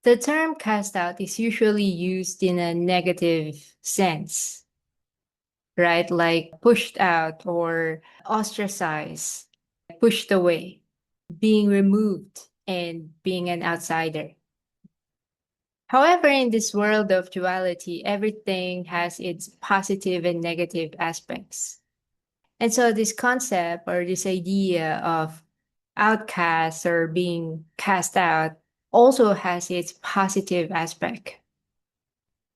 The term cast out is usually used in a negative sense, right? Like pushed out or ostracized, pushed away, being removed, and being an outsider. However, in this world of duality, everything has its positive and negative aspects. And so, this concept or this idea of outcast or being cast out also has its positive aspect.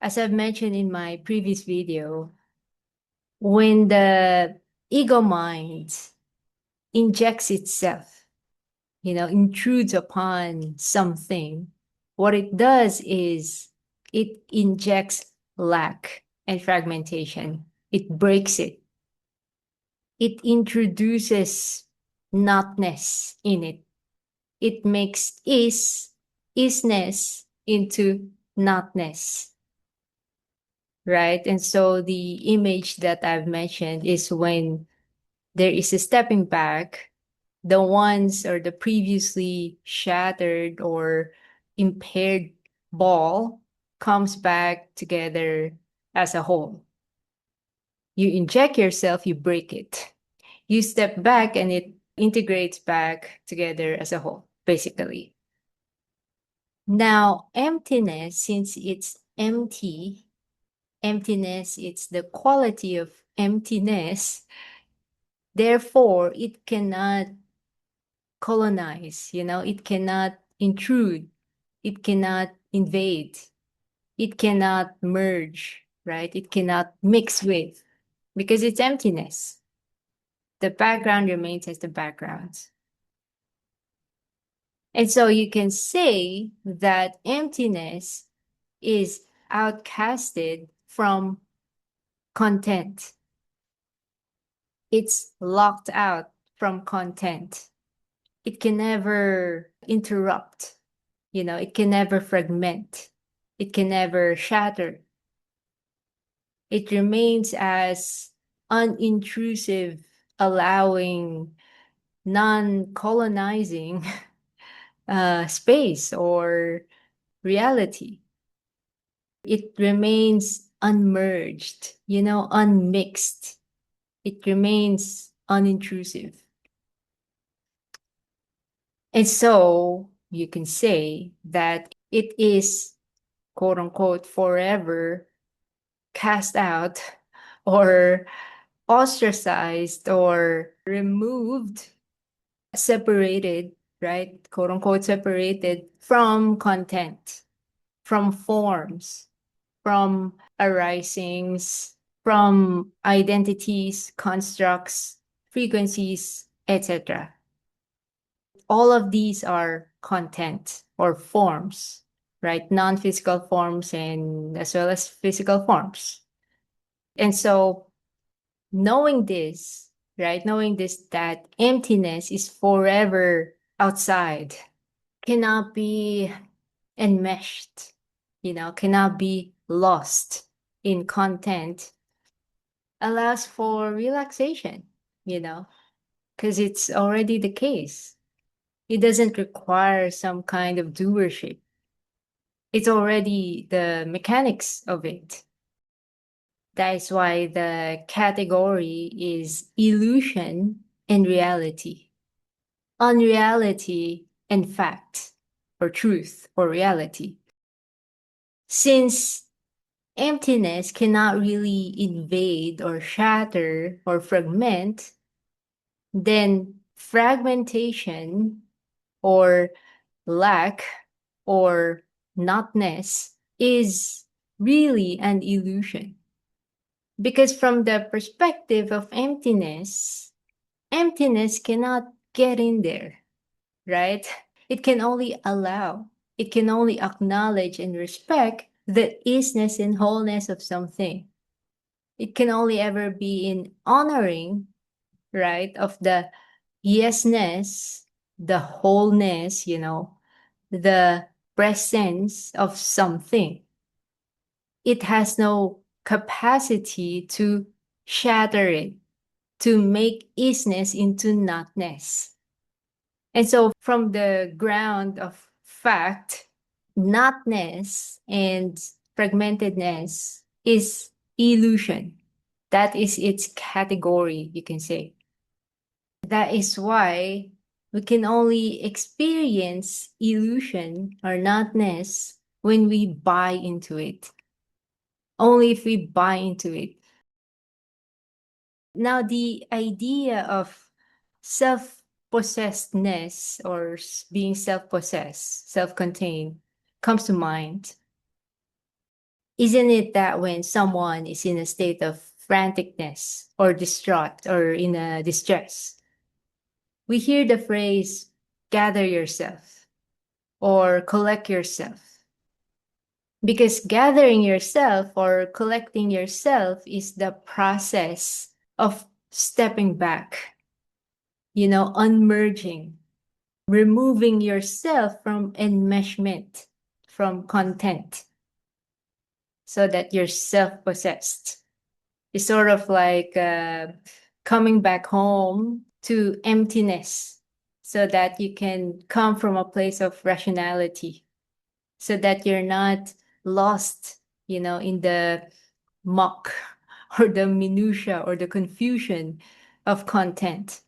As I've mentioned in my previous video, when the ego mind injects itself, intrudes upon something, what it does is it injects lack and fragmentation. It breaks it. It introduces notness in it. It makes isness into notness, right? And so the image that I've mentioned is when there is a stepping back, the ones or the previously shattered or impaired ball comes back together as a whole. You inject yourself, you break it. You step back and it integrates back together as a whole, basically. Now, emptiness, since it's empty, emptiness, it's the quality of emptiness. Therefore, it cannot colonize, it cannot intrude, it cannot invade, it cannot merge, right? It cannot mix with because it's emptiness. The background remains as the background. And so you can say that emptiness is outcasted from content. It's locked out from content. It can never interrupt, it can never fragment, it can never shatter. It remains as unintrusive, allowing non colonizing space or reality. It remains unmerged, unmixed. It remains unintrusive. And so you can say that it is, quote unquote, forever cast out or ostracized or removed, separated, right? Quote unquote, separated from content, from forms, from arisings, from identities, constructs, frequencies, etc. All of these are content or forms, right? Non-physical forms and as well as physical forms. And so knowing this, right? Knowing this, that emptiness is forever outside, cannot be enmeshed, cannot be lost in content, allows for relaxation, because it's already the case. It doesn't require some kind of doership. It's already the mechanics of it. That is why the category is illusion and reality, unreality and fact, or truth, or reality. Since emptiness cannot really invade or shatter or fragment, then fragmentation or lack or notness is really an illusion. Because from the perspective of emptiness, emptiness cannot get in there, right? It can only allow, it can only acknowledge and respect the isness and wholeness of something. It can only ever be in honoring, right, of the yesness, the wholeness, the presence of something. It has no capacity to shatter it, to make isness into notness. And so, from the ground of fact, Notness and fragmentedness is illusion. That is its category, you can say. That is why we can only experience illusion or notness when we buy into it. Only if we buy into it. Now, the idea of self-possessedness or being self-possessed, self-contained comes to mind. Isn't it that when someone is in a state of franticness or distraught or in a distress, we hear the phrase, gather yourself or collect yourself. Because gathering yourself or collecting yourself is the process of stepping back, unmerging, removing yourself from enmeshment, from content, so that you're self-possessed. It's sort of like coming back home to emptiness so that you can come from a place of rationality, so that you're not lost, in the muck or the minutia or the confusion of content.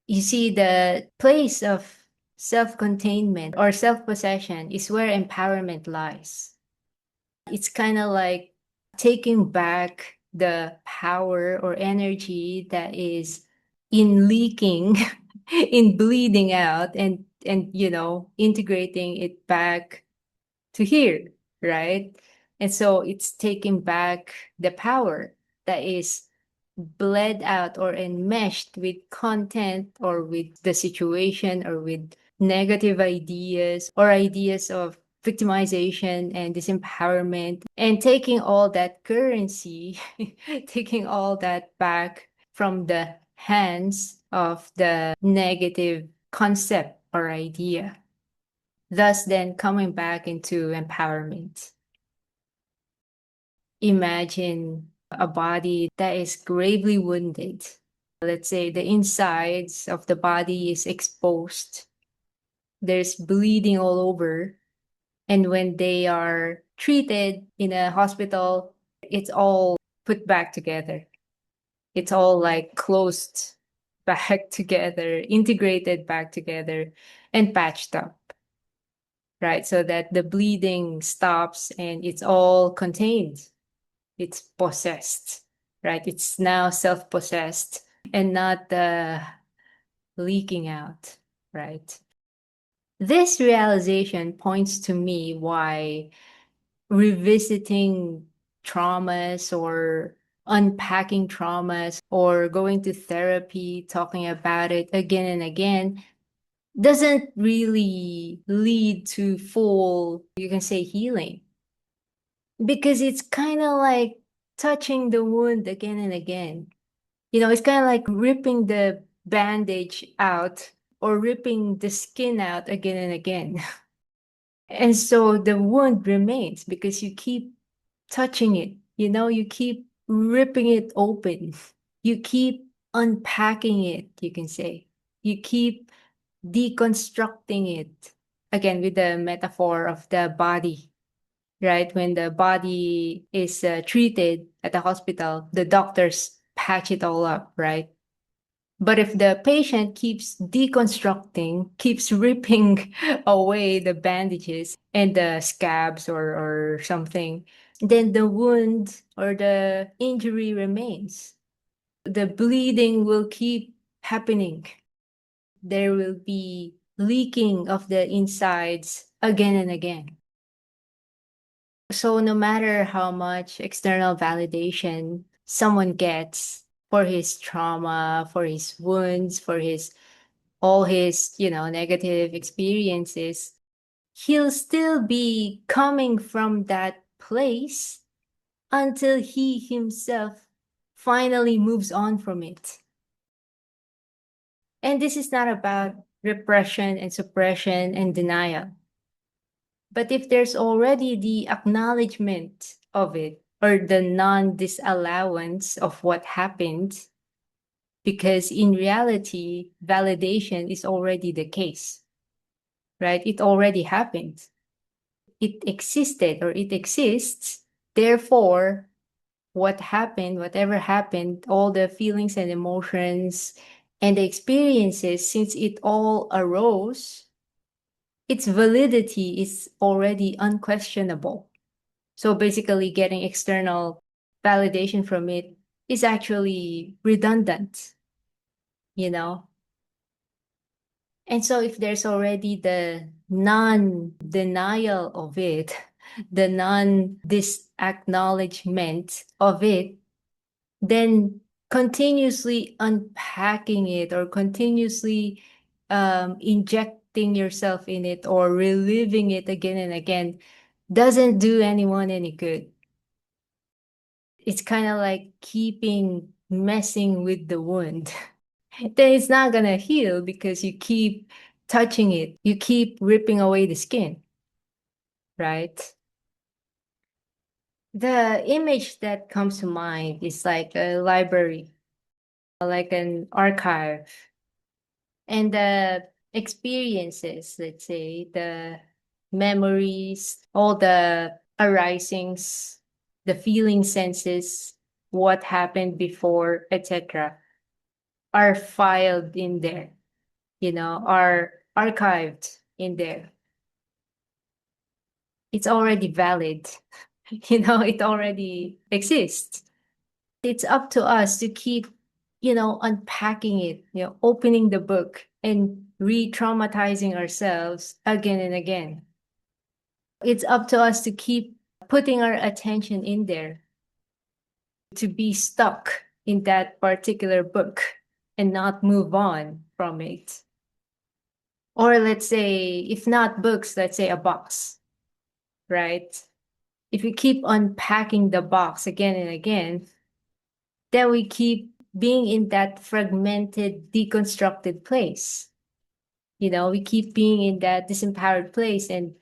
You see, the place of self-containment or self-possession is where empowerment lies. It's kind of like taking back the power or energy that is in leaking, in bleeding out, and integrating it back to here, right? And so it's taking back the power that is bled out or enmeshed with content or with the situation or with negative ideas or ideas of victimization and disempowerment, and taking all that currency, taking all that back from the hands of the negative concept or idea, thus then coming back into empowerment. Imagine a body that is gravely wounded. Let's say the insides of the body is exposed. There's bleeding all over. And when they are treated in a hospital, it's all put back together. It's all like closed back together, integrated back together, and patched up, right? So that the bleeding stops and it's all contained. It's possessed, right? It's now self-possessed and not leaking out, right? This realization points to me why revisiting traumas or unpacking traumas or going to therapy, talking about it again and again, doesn't really lead to full, you can say, healing. Because it's kind of like touching the wound again and again. It's kind of like ripping the bandage out or ripping the skin out again and again. And so the wound remains because you keep touching it, you keep ripping it open. You keep unpacking it, you can say. You keep deconstructing it. Again, with the metaphor of the body, right? When the body is treated at the hospital, the doctors patch it all up, right? But if the patient keeps deconstructing, keeps ripping away the bandages and the scabs or something, then the wound or the injury remains. The bleeding will keep happening. There will be leaking of the insides again and again. So no matter how much external validation someone gets for his trauma, for his wounds, for his all his, negative experiences, he'll still be coming from that place until he himself finally moves on from it. And this is not about repression and suppression and denial. But if there's already the acknowledgement of it or the non-disallowance of what happened, because in reality, validation is already the case, right? It already happened. it existed or it exists. Therefore, what happened, whatever happened, all the feelings and emotions and the experiences, since it all arose, its validity is already unquestionable. So basically, getting external validation from it is actually redundant, you know? And so if there's already the non-denial of it, the non-disacknowledgement of it, then continuously unpacking it or continuously injecting yourself in it or reliving it again and again doesn't do anyone any good. It's kind of like keeping messing with the wound. Then it's not gonna heal because you keep touching it, you keep ripping away the skin, right? The image that comes to mind is like a library, like an archive, and the experiences, let's say, the memories, all the arisings, the feeling senses, what happened before, etc., are filed in there, are archived in there. It's already valid, it already exists. It's up to us to keep, unpacking it, opening the book and re-traumatizing ourselves again and again. It's up to us to keep putting our attention in there, to be stuck in that particular book and not move on from it. Or let's say, if not books, let's say a box, right? If we keep unpacking the box again and again, then we keep being in that fragmented, deconstructed place. We keep being in that disempowered place and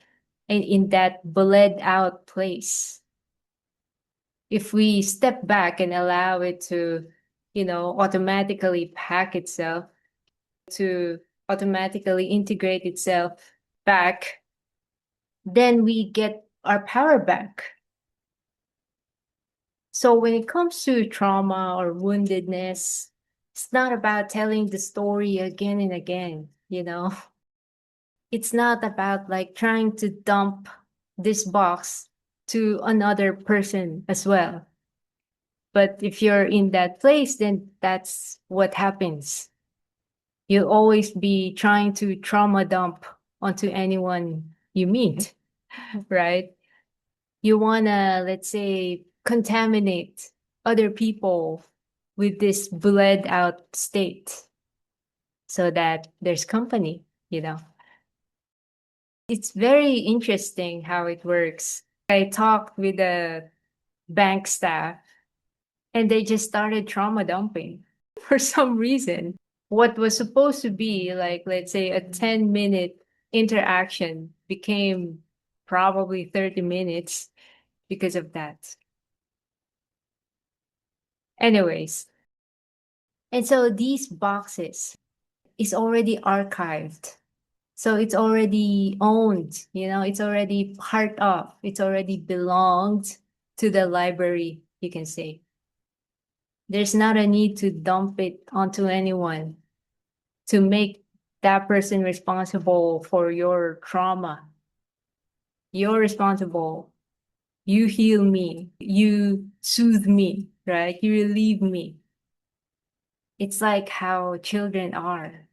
in that bled out place. If we step back and allow it to, automatically pack itself, to automatically integrate itself back, then we get our power back. So when it comes to trauma or woundedness, it's not about telling the story again and again, It's not about like trying to dump this box to another person as well. But if you're in that place, then that's what happens. You'll always be trying to trauma dump onto anyone you meet, right? You wanna, let's say, contaminate other people with this bled out state so that there's company. It's very interesting how it works. I talked with the bank staff and they just started trauma dumping for some reason. What was supposed to be like, let's say, a 10-minute interaction became probably 30 minutes because of that. Anyways, and so these boxes is already archived. So it's already owned, it's already part of, it's already belonged to the library, you can say. There's not a need to dump it onto anyone to make that person responsible for your trauma. You're responsible. You heal me. You soothe me, right? You relieve me. It's like how children are.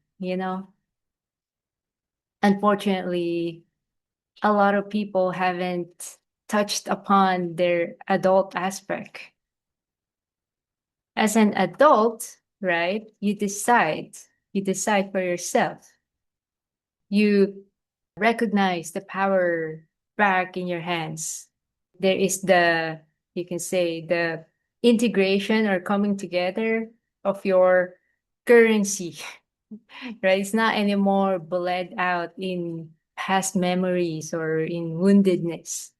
Unfortunately, a lot of people haven't touched upon their adult aspect. As an adult, right, you decide for yourself. You recognize the power back in your hands. There is you can say, the integration or coming together of your currency, right? It's not anymore bled out in past memories or in woundedness.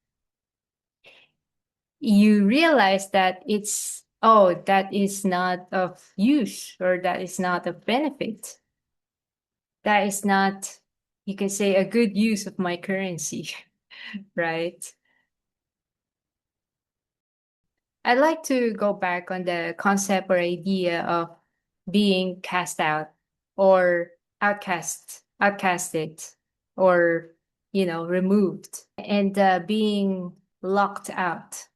You realize that that is not of use or that is not of benefit. That is not, you can say, a good use of my currency. right? I'd like to go back on the concept or idea of being cast out or outcasted, or, removed, and being locked out,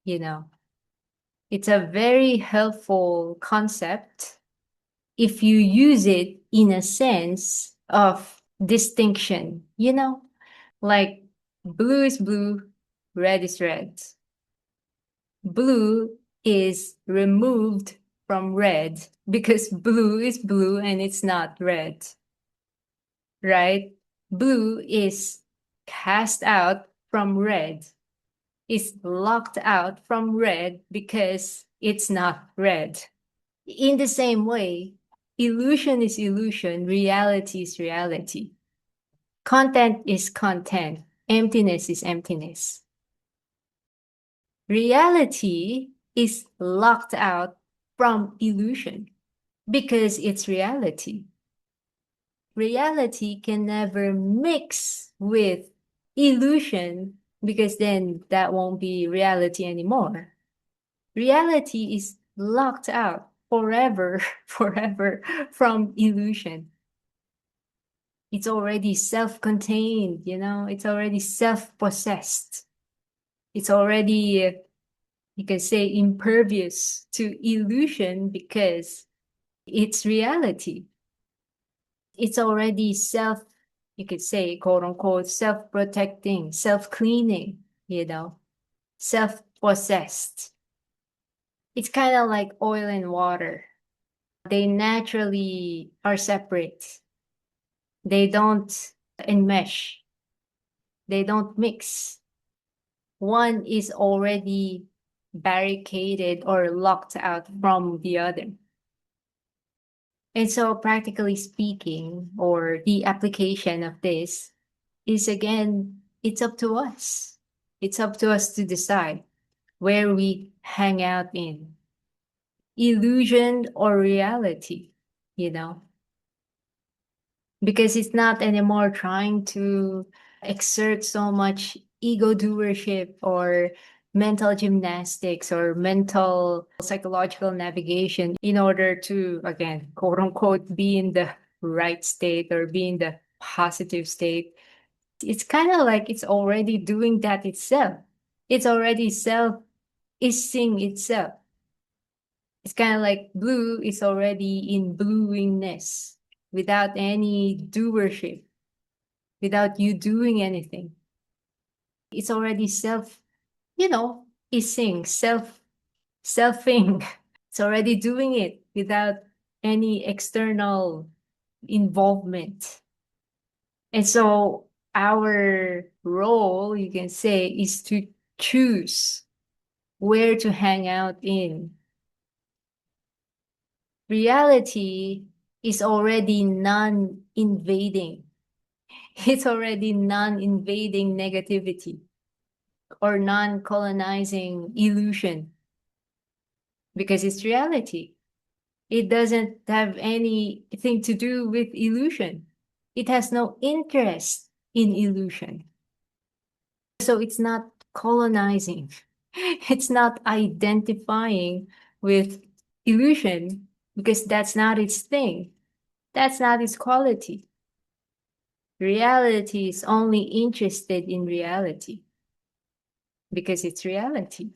you know. It's a very helpful concept if you use it in a sense of distinction, like blue is blue, red is red. Blue is removed from red because blue is blue and it's not red, right? Blue is cast out from red, is locked out from red because it's not red. In the same way, illusion is illusion, reality is reality. Content is content, emptiness is emptiness. Reality is locked out from illusion because it's reality. Reality can never mix with illusion because then that won't be reality anymore. Reality is locked out forever, forever from illusion. It's already self-contained, it's already self-possessed. It's already, you can say, impervious to illusion because it's reality. It's already you could say, quote unquote, self-protecting, self-cleaning, self-possessed. It's kind of like oil and water. They naturally are separate. They don't enmesh. They don't mix. One is already barricaded or locked out from the other. And so, practically speaking, or the application of this is, again, it's up to us. It's up to us to decide where we hang out in illusion or reality, you know, because it's not anymore trying to exert so much ego doership or mental gymnastics or mental psychological navigation in order to, again, quote unquote, be in the right state or be in the positive state. It's kind of like it's already doing that itself. It's already is seeing itself. It's kind of like blue is already in bluingness without any doership, without you doing anything. It's already is seeing selfing. It's already doing it without any external involvement. And so our role, you can say, is to choose where to hang out in. Reality is already non-invading. It's already non-invading negativity or non-colonizing illusion because it's reality. It doesn't have anything to do with illusion. It has no interest in illusion. So it's not colonizing. It's not identifying with illusion because that's not its thing. That's not its quality. Reality is only interested in reality because it's reality.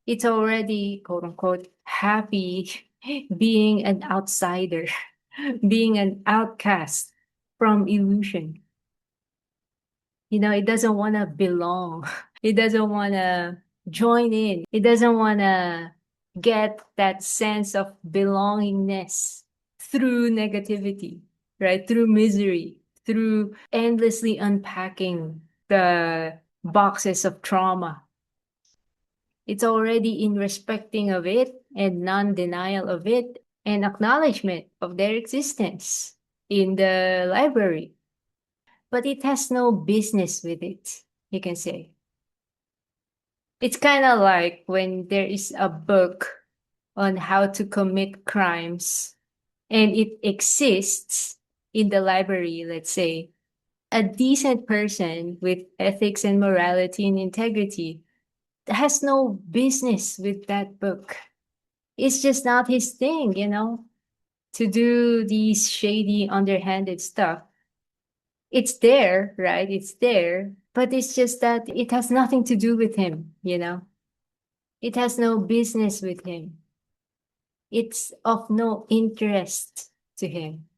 It's already, quote unquote, happy being an outsider, being an outcast from illusion. It doesn't want to belong. It doesn't want to join in. It doesn't want to get that sense of belongingness through negativity, right? Through misery, through endlessly unpacking the boxes of trauma. It's already in respecting of it and non-denial of it and acknowledgement of their existence in the library. But it has no business with it, you can say. It's kind of like when there is a book on how to commit crimes and it exists in the library, let's say, A decent person with ethics and morality and integrity has no business with that book. It's just not his thing, to do these shady, underhanded stuff. It's there, right? It's there, but it's just that it has nothing to do with him. It has no business with him. It's of no interest to him.